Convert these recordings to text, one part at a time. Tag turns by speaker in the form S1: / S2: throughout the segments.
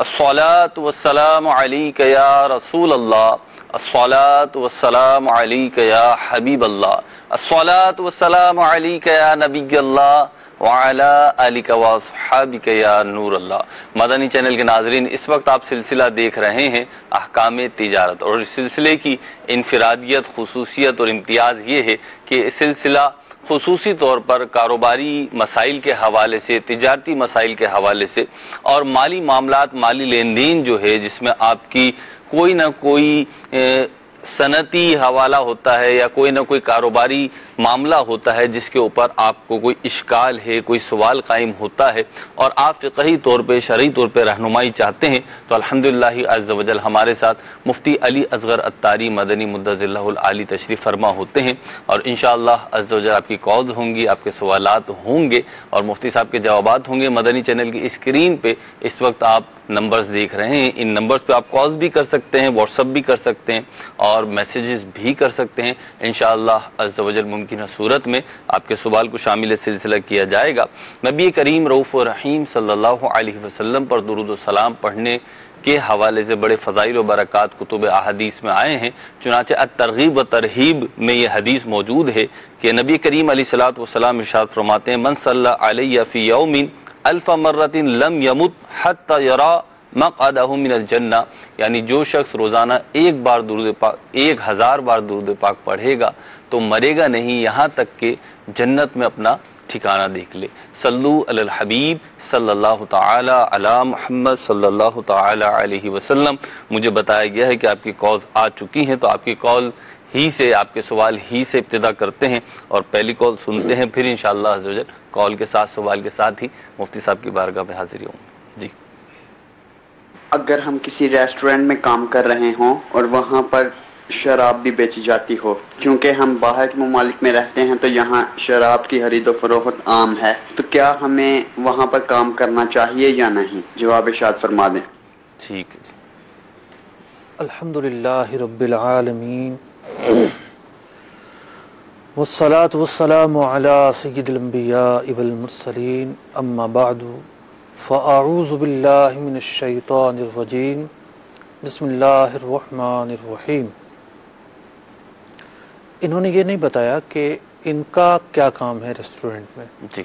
S1: الصلاۃ والسلام علیک یا رسول اللہ، الصلاۃ والسلام علیک یا حبیب اللہ، الصلاۃ والسلام علیک یا نبی اللہ وعلی آلک واصحابک یا نور اللہ۔ مدنی چینل کے ناظرین، اس وقت آپ سلسلہ دیکھ رہے ہیں احکام تجارت، اور اس سلسلے کی انفرادیت، خصوصیت اور امتیاز یہ ہے کہ اس سلسلہ خصوصی طور پر کاروباری مسائل کے حوالے سے، تجارتی مسائل کے حوالے سے اور مالی معاملات، مالی لین دین جو ہے جس میں آپ کی کوئی نہ کوئی صنعتی حوالہ ہوتا ہے یا کوئی نہ کوئی کاروباری معاملہ ہوتا ہے جس کے اوپر آپ کو کوئی اشکال ہے، کوئی سوال قائم ہوتا ہے اور آپ فقہی طور پہ، شرعی طور پہ رہنمائی چاہتے ہیں، تو الحمدللہ عز و جل ہمارے ساتھ مفتی علی اصغر اتاری مدنی مدظر اللہ العالی تشریف فرما ہوتے ہیں، اور انشاءاللہ عز و جل آپ کی کالز ہوں گی، آپ کے سوالات ہوں گے اور مفتی صاحب کے جوابات ہوں گے۔ مدنی چینل کی اسکرین پہ اس وقت آپ نمبرز دیکھ رہے ہیں، ان نمبرز پہ آپ کالز بھی کر سکتے ہیں، واٹس ایپ بھی کر سکتے ہیں اور میسیجز بھی کر سکتے ہیں۔ انشاءاللہ عز و جل ممکنہ صورت میں آپ کے سوال کو شامل سلسلہ کیا جائے گا۔ نبی کریم رؤوف الرحیم صلی اللہ علیہ وسلم پر درود و سلام پڑھنے کے حوالے سے بڑے فضائل و برکات کتب احادیث میں آئے ہیں، چنانچہ الترغیب و ترہیب میں یہ حدیث موجود ہے کہ نبی کریم علیہ الصلوۃ والسلام ارشاد فرماتے ہیں، من صلی علیہ فی یوم الف مرۃ لم یمت حتی یری مقعدہ من الجنہ، یعنی جو شخص روزانہ 1000 بار درود پاک پڑھے گا تو مرے گا نہیں یہاں تک کہ جنت میں اپنا ٹھکانہ دیکھ لے۔ صلو علی الحبیب صلی اللہ تعالی علی محمد صلی اللہ تعالی علیہ وسلم۔ مجھے بتایا گیا ہے کہ آپ کی کالز آ چکی ہیں، تو آپ کی کال ہی سے، آپ کے سوال ہی سے ابتدا کرتے ہیں اور پہلی کال سنتے ہیں، پھر انشاءاللہ عز و جل کال کے ساتھ، سوال کے ساتھ ہی مفتی صاحب کی بارگاہ میں حاضری ہوں۔ جی،
S2: اگر ہم کسی ریسٹورنٹ میں کام کر رہے ہوں اور وہاں پر شراب بھی بیچی جاتی ہو، چونکہ ہم باہر کے ممالک میں رہتے ہیں تو یہاں شراب کی خرید و فروخت عام ہے، تو کیا ہمیں وہاں پر کام کرنا چاہیے یا نہیں؟ جواب ارشاد فرما دیں۔
S1: ٹھیک ہے جی۔
S3: الحمدللہ رب العالمین والصلاة والسلام علی سید الانبیاء والمرسلین، اما بعد فاعوذ باللہ من الشیطان الرجیم، بسم اللہ الرحمن الرحیم۔ انہوں نے یہ نہیں بتایا کہ ان کا کیا کام ہے ریسٹورنٹ میں۔
S1: جی،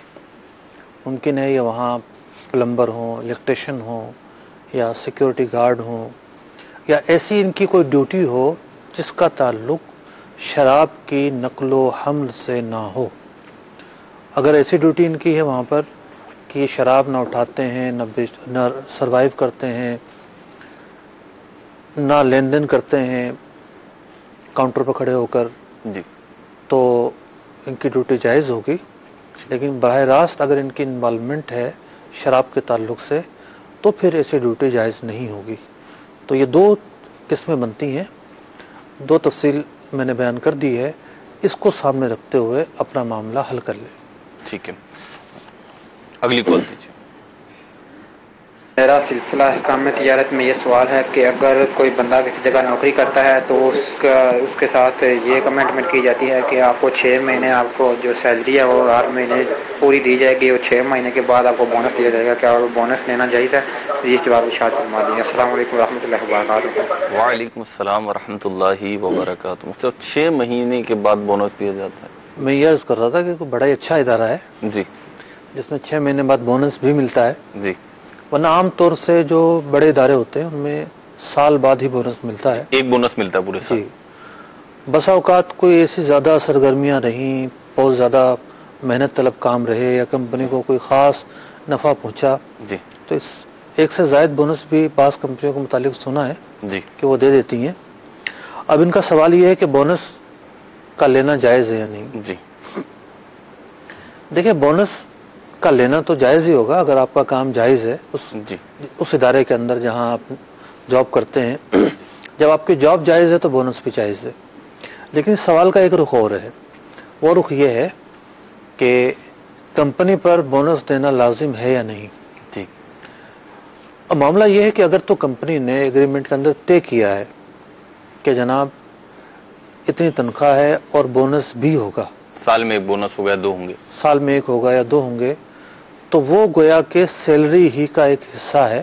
S3: ممکن ہے یہ وہاں پلمبر ہوں، الیکٹریشین ہوں یا سیکیورٹی گارڈ ہوں، یا ایسی ان کی کوئی ڈیوٹی ہو جس کا تعلق شراب کی نقل و حمل سے نہ ہو۔ اگر ایسی ڈیوٹی ان کی ہے وہاں پر کہ شراب نہ اٹھاتے ہیں، نہ سروائیو کرتے ہیں، نہ لین دین کرتے ہیں کاؤنٹر پر کھڑے ہو کر،
S1: جی،
S3: تو ان کی ڈیوٹی جائز ہوگی۔ لیکن براہ راست اگر ان کی انوالومنٹ ہے شراب کے تعلق سے تو پھر ایسی ڈیوٹی جائز نہیں ہوگی۔ تو یہ دو قسمیں بنتی ہیں، دو تفصیل میں نے بیان کر دی ہے، اس کو سامنے رکھتے ہوئے اپنا معاملہ حل کر لیں۔
S1: ٹھیک ہے، اگلی کال دیجیے۔
S4: میرا سلسلہ احکام تجارت میں یہ سوال ہے کہ اگر کوئی بندہ کسی جگہ نوکری کرتا ہے تو اس کے ساتھ یہ کمنٹمنٹ کی جاتی ہے کہ آپ کو 6 مہینے آپ کو جو سیلری ہے وہ ہر مہینے پوری دی جائے گی اور 6 مہینے کے بعد آپ کو بونس دیا جائے گا، کیا وہ بونس لینا جائز ہے؟ یہ جواب ارشاد فرما دیں۔ السلام علیکم ورحمۃ اللہ وبرکاتہ۔
S1: وعلیکم السلام ورحمۃ اللہ وبرکاتہ۔ 6 مہینے کے بعد بونس دیا جاتا ہے؟
S3: میں یہ عرض کر رہا تھا کہ کوئی بڑا ہی اچھا ادارہ ہے
S1: جی
S3: جس میں 6 مہینے بعد بونس بھی ملتا ہے،
S1: جی،
S3: ورنہ عام طور سے جو بڑے ادارے ہوتے ہیں ان میں سال بعد ہی بونس ملتا ہے۔
S1: ایک بونس ملتا ہے پورے سال؟
S3: جی، بسا اوقات کوئی ایسی زیادہ سرگرمیاں رہیں، بہت زیادہ محنت طلب کام رہے یا کمپنی کو کوئی خاص نفع پہنچا
S1: جی
S3: تو اس ایک سے زائد بونس بھی بعض کمپنیوں کے متعلق سنا ہے
S1: جی،
S3: کہ وہ دے دیتی ہیں۔ اب ان کا سوال یہ ہے کہ بونس کا لینا جائز ہے یا نہیں۔
S1: جی،
S3: دیکھیں، بونس کا لینا تو جائز ہی ہوگا اگر آپ کا کام جائز ہے
S1: جی،
S3: اس ادارے کے اندر جہاں آپ جاب کرتے ہیں۔ جب آپ کی جاب جائز ہے تو بونس بھی جائز ہے، لیکن اس سوال کا ایک رخ اور ہے، وہ رخ یہ ہے کہ کمپنی پر بونس دینا لازم ہے یا نہیں۔
S1: جی،
S3: اب معاملہ یہ ہے کہ اگر تو کمپنی نے ایگریمنٹ کے اندر طے کیا ہے کہ جناب اتنی تنخواہ ہے اور بونس بھی ہوگا،
S1: سال میں ایک بونس ہو گیا، 2 ہوں گے،
S3: سال میں 1 ہوگا یا 2 ہوں گے، تو وہ گویا کہ سیلری ہی کا ایک حصہ ہے،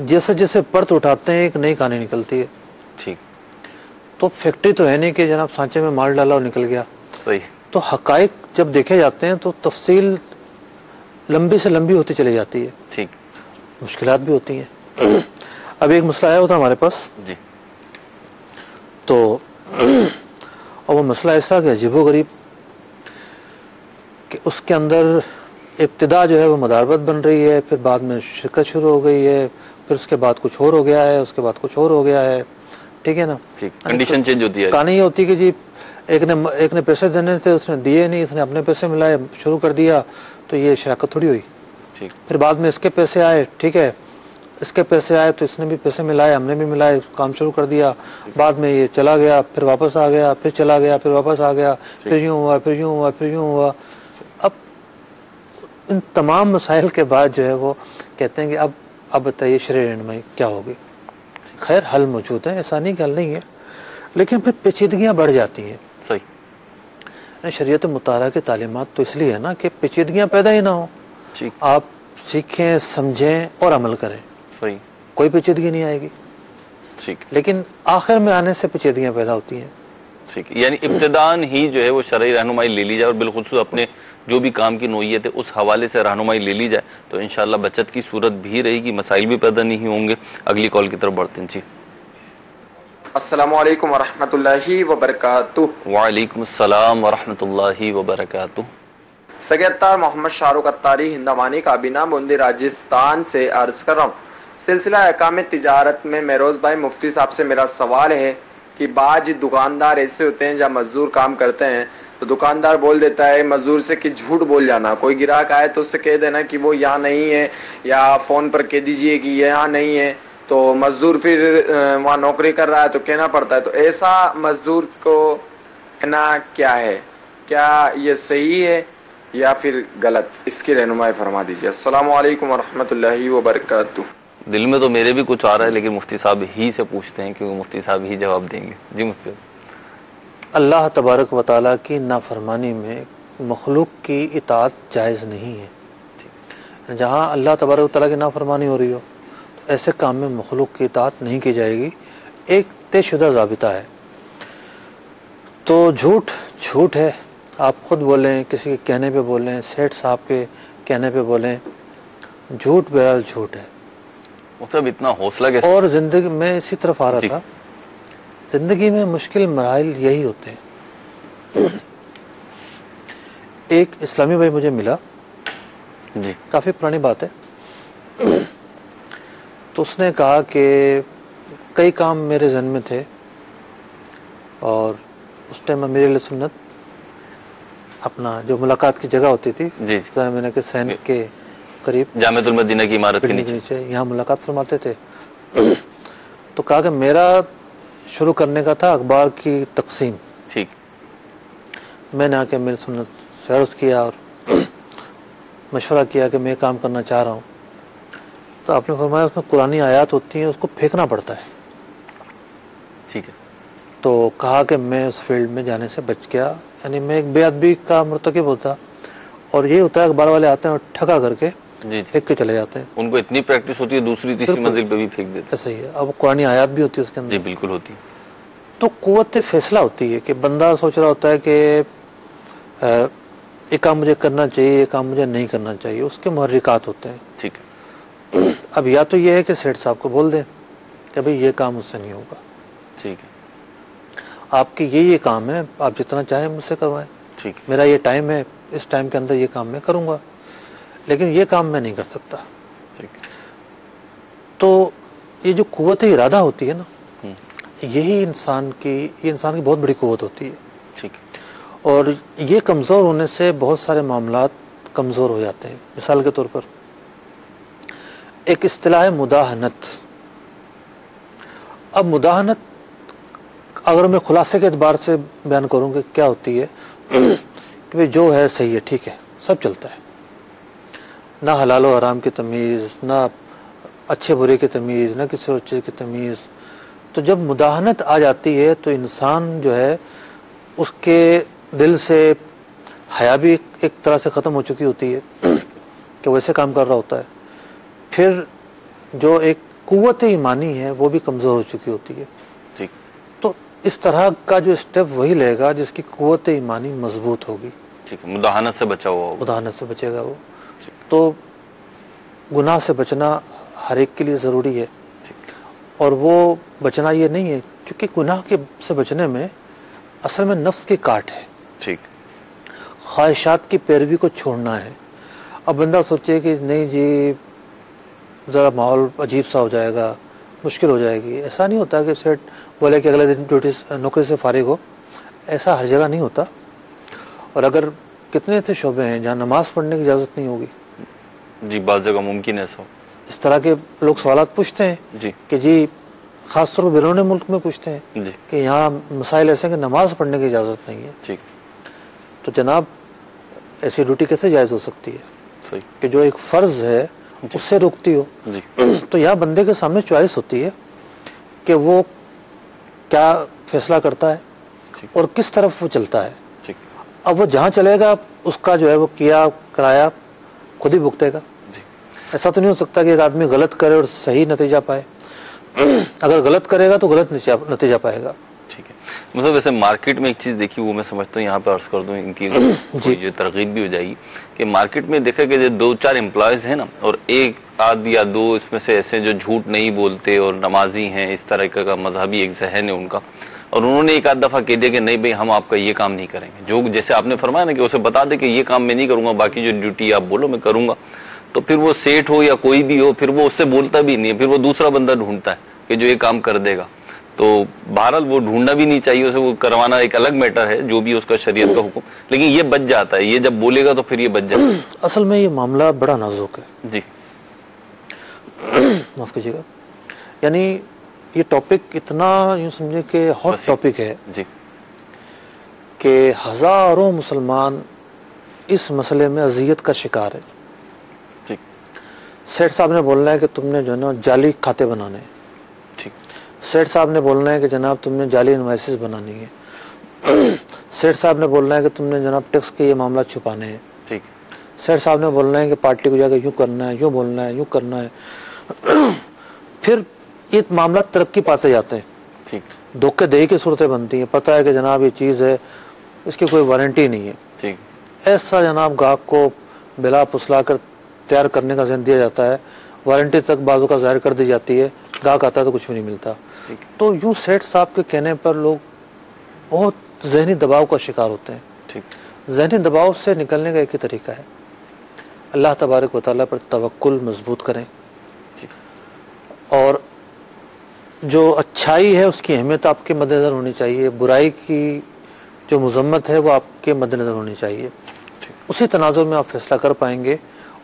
S3: جیسے جیسے پرت اٹھاتے ہیں ایک نئی کہانی نکلتی ہے.
S1: ٹھیک.
S3: تو فیکٹری تو ہے نہیں کہ جناب سانچے میں مال ڈالا اور نکل گیا.
S1: صحیح.
S3: تو حقائق جب دیکھے جاتے ہیں تو تفصیل لمبی سے لمبی ہوتی چلی جاتی ہے.
S1: ٹھیک.
S3: مشکلات بھی ہوتی ہیں. اب ایک مسئلہ آیا ہوتا ہمارے پاس.
S1: جی.
S3: تو اور وہ مسئلہ ایسا کہ عجیب و غریب کہ اس کے اندر ابتدا جو ہے وہ مداربت بن رہی ہے، پھر بعد میں شرکت شروع ہو گئی ہے، پھر اس کے بعد کچھ اور ہو گیا ہے، اس کے بعد کچھ اور ہو گیا ہے. ٹھیک ہے نا.
S1: ٹھیک. کنڈیشن چینج ہوتی ہے.
S3: کہانی یہ ہوتی کہ جی ایک نے پیسے دینے تھے، اس نے دیے نہیں، اس نے اپنے پیسے ملائے شروع کر دیا، تو یہ شراکت تھوڑی ہوئی.
S1: ٹھیک.
S3: پھر بعد میں اس کے پیسے آئے. ٹھیک ہے. اس کے پیسے آئے تو اس نے بھی پیسے ملائے، ہم نے بھی ملائے، کام شروع کر دیا. بعد میں یہ چلا گیا، پھر واپس آ گیا، پھر چلا گیا، پھر واپس آ گیا، پھر یوں ہوا، پھر یوں ہوا، پھر یوں ہوا. اب ان تمام مسائل کے بعد جو ہے وہ کہتے ہیں کہ اب بتائیے شرع رہنمائی کیا ہوگی. خیر حل موجود ہے، ایسا نہیں کہ حل نہیں ہے، لیکن پھر پیچیدگیاں بڑھ جاتی ہیں.
S1: صحیح.
S3: شریعت مطہرہ کی تعلیمات تو اس لیے ہے نا کہ پیچیدگیاں پیدا ہی نہ ہوں.
S1: ٹھیک.
S3: آپ سیکھیں، سمجھیں اور عمل کریں.
S1: صحیح.
S3: کوئی پیچیدگی نہیں آئے گی.
S1: ٹھیک.
S3: لیکن آخر میں آنے سے پیچیدگیاں پیدا ہوتی ہیں.
S1: ٹھیک. یعنی ابتدان ہی جو ہے وہ شرعی رہنمائی لے لی جائے، اور بالخصوص اپنے جو بھی کام کی نوعیت ہے اس حوالے سے رہنمائی لے لی جائے تو انشاءاللہ بچت کی صورت بھی رہے گی، مسائل بھی پیدا نہیں ہوں گے. اگلی کال کی طرف بڑھتے ہیں. جی.
S5: السلام علیکم ورحمۃ اللہ وبرکاتہ.
S1: وعلیکم السلام ورحمۃ اللہ وبرکاتہ.
S5: سگیتار محمد شاہ رخ اتاری ہندوانی کابینہ بوندی راجستھان سے عرض کر رہا ہوں. سلسلہ احکام تجارت میں مہروز بھائی مفتی صاحب سے میرا سوال ہے کہ بعض دکاندار ایسے ہوتے ہیں جب مزدور کام کرتے ہیں تو دکاندار بول دیتا ہے مزدور سے کہ جھوٹ بول جانا. کوئی گراہک آئے تو اس سے کہہ دینا کہ وہ یہاں نہیں ہے، یا فون پر کہہ دیجئے کہ یہ یہاں نہیں ہے. تو مزدور پھر وہاں نوکری کر رہا ہے تو کہنا پڑتا ہے. تو ایسا مزدور کو کہنا کیا ہے؟ کیا یہ صحیح ہے یا پھر غلط؟ اس کی رہنمائی فرما دیجیے. السلام علیکم ورحمۃ اللہ وبرکاتہ.
S1: دل میں تو میرے بھی کچھ آ رہا ہے، لیکن مفتی صاحب ہی سے پوچھتے ہیں کیونکہ مفتی صاحب ہی جواب دیں گے. جی مفتی صاحب.
S3: اللہ تبارک و تعالیٰ کی نافرمانی میں مخلوق کی اطاعت جائز نہیں ہے. جہاں اللہ تبارک و تعالیٰ کی نافرمانی ہو رہی ہو ایسے کام میں مخلوق کی اطاعت نہیں کی جائے گی. ایک طے شدہ ضابطہ ہے. تو جھوٹ ہے. آپ خود بولیں، کسی کے کہنے پہ بولیں، سیٹھ صاحب کے کہنے پہ بولیں، جھوٹ بہرحال جھوٹ ہے.
S1: مطلب اتنا حوصلہ کیسے؟
S3: اور زندگی میں اسی طرف آ رہا تھا، زندگی میں مشکل مراحل یہی ہوتے ہیں. ایک اسلامی بھائی مجھے ملا،
S1: جی
S3: کافی پرانی بات ہے. تو اس نے کہا کہ کئی کام میرے ذہن میں تھے اور اس ٹائم میرے لیے سنت اپنا جو ملاقات کی جگہ ہوتی تھی
S1: جی
S3: میں نے کہ سین کے قریب
S1: جامعۃ المدینہ کی عمارت کے نیچے
S3: یہاں ملاقات فرماتے تھے. تو کہا کہ میرا شروع کرنے کا تھا اخبار کی تقسیم.
S1: ٹھیک.
S3: میں نے آ کے میری سنت سے عرض کیا اور مشورہ کیا کہ میں کام کرنا چاہ رہا ہوں. تو آپ نے فرمایا اس میں قرآنی آیات ہوتی ہیں، اس کو پھینکنا پڑتا ہے.
S1: ٹھیک ہے.
S3: تو کہا کہ میں اس فیلڈ میں جانے سے بچ گیا. یعنی میں ایک بے ادبی کا مرتکب ہوتا. اور یہ ہوتا ہے اخبار والے آتے ہیں اور ٹھگا کر کے
S1: جی
S3: پھینک کے چلے جاتے ہیں.
S1: ان کو اتنی پریکٹس ہوتی ہے دوسری تیسری منزل پہ بھی پھینک دیتے.
S3: ایسا ہی ہے. اب قرآنی آیات بھی ہوتی ہے اس کے اندر.
S1: جی بالکل ہوتی.
S3: تو قوت فیصلہ ہوتی ہے کہ بندہ سوچ رہا ہوتا ہے کہ یہ کام مجھے کرنا چاہیے، یہ کام مجھے نہیں کرنا چاہیے. اس کے محرکات ہوتے ہیں.
S1: ٹھیک ہے.
S3: اب یا تو یہ ہے کہ سیٹھ صاحب کو بول دیں کہ بھئی یہ کام مجھ سے نہیں ہوگا.
S1: ٹھیک ہے.
S3: آپ کی یہ کام ہے، آپ جتنا چاہیں مجھ سے کروائیں.
S1: ٹھیک.
S3: میرا یہ ٹائم ہے، اس ٹائم کے اندر یہ کام میں کروں گا، لیکن یہ کام میں نہیں کر سکتا.
S1: ٹھیک.
S3: تو یہ جو قوت ارادہ ہوتی ہے نا، یہی انسان کی بہت بڑی قوت ہوتی ہے.
S1: ٹھیک.
S3: اور یہ کمزور ہونے سے بہت سارے معاملات کمزور ہو جاتے ہیں. مثال کے طور پر ایک اصطلاح ہے مداہنت. اب مداہنت اگر میں خلاصے کے اعتبار سے بیان کروں کہ کیا ہوتی ہے کہ جو ہے صحیح ہے، ٹھیک ہے، سب چلتا ہے، نہ حلال و حرام کی تمیز، نہ اچھے برے کی تمیز، نہ کسی اور چیز کی تمیز. تو جب مداہنت آ جاتی ہے تو انسان جو ہے اس کے دل سے حیا بھی ایک طرح سے ختم ہو چکی ہوتی ہے کہ ویسے کام کر رہا ہوتا ہے. پھر جو ایک قوت ایمانی ہے وہ بھی کمزور ہو چکی ہوتی ہے.
S1: ٹھیک.
S3: تو اس طرح کا جو اسٹیپ وہی لے گا جس کی قوت ایمانی مضبوط ہوگی.
S1: ٹھیک ہے، مداحنت سے بچا ہوا ہوگا.
S3: مداحنت سے بچے گا وہ.
S1: ٹھیک.
S3: تو گناہ سے بچنا ہر ایک کے لیے ضروری ہے.
S1: ٹھیک.
S3: اور وہ بچنا یہ نہیں ہے کیونکہ گناہ سے بچنے میں اصل میں نفس کی کاٹ ہے.
S1: ٹھیک.
S3: خواہشات کی پیروی کو چھوڑنا ہے. اب بندہ سوچے کہ نہیں جی ذرا ماحول عجیب سا ہو جائے گا، مشکل ہو جائے گی. ایسا نہیں ہوتا کہ سیٹ بولے کہ اگلے دن نوکری سے فارغ ہو. ایسا ہر جگہ نہیں ہوتا. اور اگر کتنے ایسے شعبے ہیں جہاں نماز پڑھنے کی اجازت نہیں ہوگی.
S1: جی بعض جگہ ممکن ہے ایسا.
S3: اس طرح کے لوگ سوالات پوچھتے ہیں
S1: جی
S3: کہ جی خاص طور پر بیرون ملک میں پوچھتے ہیں
S1: جی.
S3: کہ یہاں مسائل ایسے ہیں کہ نماز پڑھنے کی اجازت نہیں ہے.
S1: ٹھیک.
S3: تو جناب ایسی ڈیوٹی کیسے جائز ہو سکتی ہے
S1: صحیح.
S3: کہ جو ایک فرض ہے اس سے روکتی ہو.
S1: جی.
S3: تو یہاں بندے کے سامنے چوائس ہوتی ہے کہ وہ کیا فیصلہ کرتا ہے
S1: ٹھیک.
S3: اور کس طرف وہ چلتا ہے.
S1: ٹھیک.
S3: اب وہ جہاں چلے گا اس کا جو ہے وہ کیا کرایا خود ہی بھگتے گا.
S1: جی.
S3: ایسا تو نہیں ہو سکتا کہ ایک آدمی غلط کرے اور صحیح نتیجہ پائے. اگر غلط کرے گا تو غلط نتیجہ پائے گا.
S1: ٹھیک ہے. مطلب ویسے مارکیٹ میں ایک چیز دیکھی وہ میں سمجھتا ہوں یہاں پہ عرض کر دوں ان کی
S3: جی.
S1: جو ترغیب بھی ہو جائے گی کہ مارکیٹ میں دیکھا کہ جو 2-4 امپلائیز ہیں نا اور ایک آدھ یا دو اس میں سے ایسے جو جھوٹ نہیں بولتے اور نمازی ہیں، اس طرح کا مذہبی ایک ذہن ہے ان کا، اور انہوں نے ایک آدھ دفعہ کہہ دیا کہ نہیں بھائی ہم آپ کا یہ کام نہیں کریں گے. جو جیسے آپ نے فرمایا نا کہ اسے بتا دے کہ یہ کام میں نہیں کروں گا، باقی جو ڈیوٹی آپ بولو میں کروں گا. تو پھر وہ سیٹ ہو یا کوئی بھی ہو پھر وہ اس سے بولتا بھی نہیں ہے، پھر وہ دوسرا بندہ ڈھونڈتا ہے کہ جو یہ کام کر دے گا. تو بہرحال وہ ڈھونڈنا بھی نہیں چاہیے، اسے وہ کروانا ایک الگ میٹر ہے جو بھی اس کا شریعت کا حکم، لیکن یہ بچ جاتا ہے. یہ جب بولے گا تو پھر یہ بچ جاتا ہے.
S3: اصل میں یہ معاملہ بڑا نازک ہے.
S1: جی.
S3: معاف کیجیے گا. یعنی یہ ٹاپک اتنا یوں سمجھے کہ ہاٹ ٹاپک ہے
S1: جی.
S3: کہ ہزاروں مسلمان اس مسئلے میں اذیت کا شکار ہے.
S1: ٹھیک.
S3: سیٹ صاحب نے بولنا ہے کہ تم نے جو ہے نا جعلی کھاتے بنانے ہیں.
S1: ٹھیک.
S3: سیٹ صاحب نے بولنا ہے کہ جناب تم نے جعلی انوائسز بنانی ہے. سیٹ صاحب نے بولنا ہے کہ تم نے جناب ٹیکس کے یہ معاملات چھپانے ہیں.
S1: ٹھیک.
S3: سیٹ صاحب نے بولنا ہے کہ پارٹی کو جا کے یوں کرنا ہے، یوں بولنا ہے، یوں کرنا ہے. پھر یہ معاملات ترقی پاتے جاتے ہیں.
S1: ٹھیک.
S3: دھوکے دہی کی صورتیں بنتی ہیں. پتہ ہے کہ جناب یہ چیز ہے، اس کی کوئی وارنٹی نہیں ہے.
S1: ٹھیک.
S3: ایسا جناب گاہک کو بلا پسلا کر تیار کرنے کا ذہن دیا جاتا ہے. وارنٹی تک بازو کا ظاہر کر دی جاتی ہے، گاہک آتا ہے تو کچھ بھی نہیں ملتا. تو یوں سیٹ صاحب کے کہنے پر لوگ بہت ذہنی دباؤ کا شکار ہوتے ہیں.
S1: ٹھیک.
S3: ذہنی دباؤ سے نکلنے کا ایک ہی طریقہ ہے، اللہ تبارک و تعالیٰ پر توکل مضبوط کریں.
S1: ٹھیک.
S3: اور جو اچھائی ہے اس کی اہمیت آپ کے مد نظر ہونی چاہیے، برائی کی جو مذمت ہے وہ آپ کے مد نظر ہونی چاہیے. اسی تناظر میں آپ فیصلہ کر پائیں گے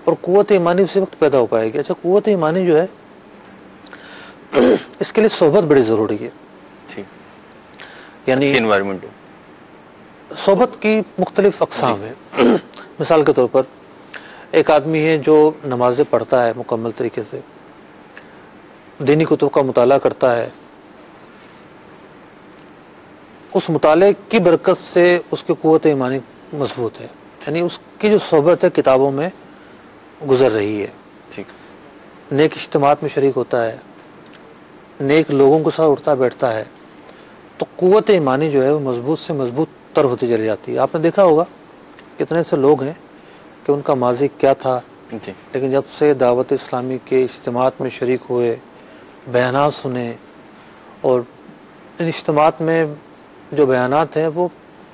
S3: اور قوت ایمانی اسی وقت پیدا ہو پائے گی. اچھا قوت ایمانی جو ہے اس کے لیے صحبت بڑی ضروری ہے.
S1: ٹھیک.
S3: یعنی
S1: انوائرمنٹ
S3: صحبت کی مختلف اقسام ہیں. مثال کے طور پر ایک آدمی ہے جو نمازیں پڑھتا ہے مکمل طریقے سے، دینی کتب کا مطالعہ کرتا ہے. اس مطالعے کی برکت سے اس کی قوت ایمانی مضبوط ہے. یعنی اس کی جو صحبت ہے کتابوں میں گزر رہی ہے.
S1: ٹھیک.
S3: نیک اجتماعات میں شریک ہوتا ہے، نیک لوگوں کے ساتھ اٹھتا بیٹھتا ہے، تو قوت ایمانی جو ہے وہ مضبوط سے مضبوط تر ہوتی چلی جاتی ہے. آپ نے دیکھا ہوگا کتنے سے لوگ ہیں کہ ان کا ماضی کیا تھا،
S1: جی.
S3: لیکن جب سے دعوت اسلامی کے اجتماعات میں شریک ہوئے، بیانات سنے، اور ان اجتماعات میں جو بیانات ہیں وہ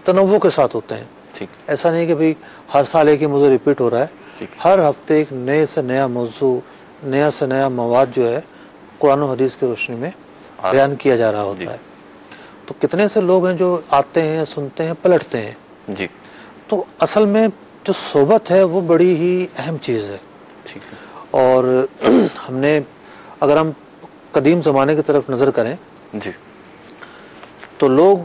S3: تنوع کے ساتھ ہوتے ہیں.
S1: ٹھیک.
S3: ایسا نہیں کہ بھئی ہر سال ایک ہی موضوع ریپیٹ ہو رہا ہے.
S1: ٹھیک.
S3: ہر ہفتے ایک نئے سے نیا موضوع، نیا سے نیا مواد جو ہے قرآن و حدیث کی روشنی میں بیان کیا جا رہا ہوتا ہے. تو کتنے سے لوگ ہیں جو آتے ہیں، سنتے ہیں، پلٹتے ہیں.
S1: جی.
S3: تو اصل میں جو صحبت ہے وہ بڑی ہی اہم چیز ہے.
S1: ٹھیک ہے.
S3: اور ہم نے اگر ہم قدیم زمانے کی طرف نظر کریں
S1: جی
S3: تو لوگ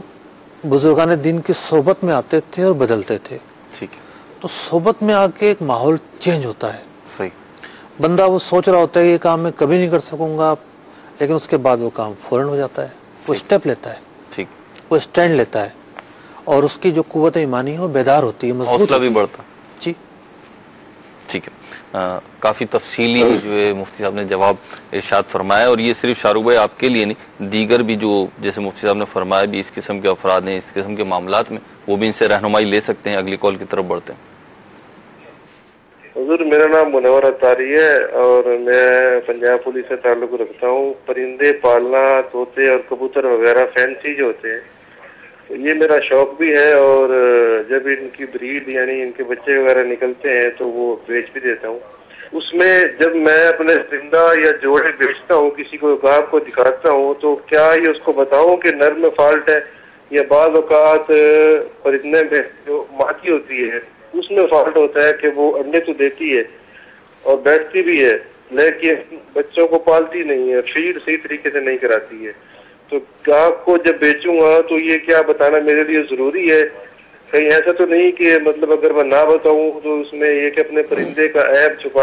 S3: بزرگان دین کی صحبت میں آتے تھے اور بدلتے تھے.
S1: ٹھیک ہے.
S3: تو صحبت میں آ کے ایک ماحول چینج ہوتا ہے.
S1: صحیح.
S3: بندہ وہ سوچ رہا ہوتا ہے یہ کام میں کبھی نہیں کر سکوں گا، لیکن اس کے بعد وہ کام فوراً ہو جاتا ہے. وہ اسٹیپ لیتا ہے،
S1: ٹھیک.
S3: وہ اسٹینڈ لیتا ہے، اور اس کی جو قوت ایمانی ہے وہ بیدار ہوتی ہے، مضبوط
S1: حوصلہ بھی بڑھتا.
S3: جی
S1: ٹھیک ہے. کافی تفصیلی جو ہے مفتی صاحب نے جواب ارشاد فرمایا، اور یہ صرف شاہ رخ بھائی آپ کے لیے نہیں، دیگر بھی جو جیسے مفتی صاحب نے فرمایا بھی اس قسم کے افراد ہیں اس قسم کے معاملات میں، وہ بھی ان سے رہنمائی لے سکتے ہیں۔ اگلی کال کی طرف بڑھتے ہیں۔
S6: حضور میرا نام منور اتاری ہے اور میں پنجاب پولیس سے تعلق رکھتا ہوں۔ پرندے پالنا، طوطے اور کبوتر وغیرہ فینسی جو ہوتے ہیں تو یہ میرا شوق بھی ہے، اور جب ان کی بریڈ یعنی ان کے بچے وغیرہ نکلتے ہیں تو وہ بیچ بھی دیتا ہوں۔ اس میں جب میں اپنے پرندہ یا جوڑے بیچتا ہوں، کسی کو گاہک کو دکھاتا ہوں، تو کیا یہ اس کو بتاؤں کہ نر میں فالٹ ہے، یا بعض اوقات پرندے میں جو ماں ہوتی ہے اس میں فالٹ ہوتا ہے کہ وہ انڈے تو دیتی ہے اور بیٹھتی بھی ہے لیکن بچوں کو پالتی نہیں ہے، فیڈ صحیح طریقے سے نہیں کراتی ہے، تو گاہک کو جب بیچوں گا تو یہ کیا بتانا میرے لیے ضروری ہے؟ کہیں ایسا تو نہیں کہ مطلب اگر میں نہ بتاؤں تو اس میں یہ کہ اپنے پرندے کا عیب چھپا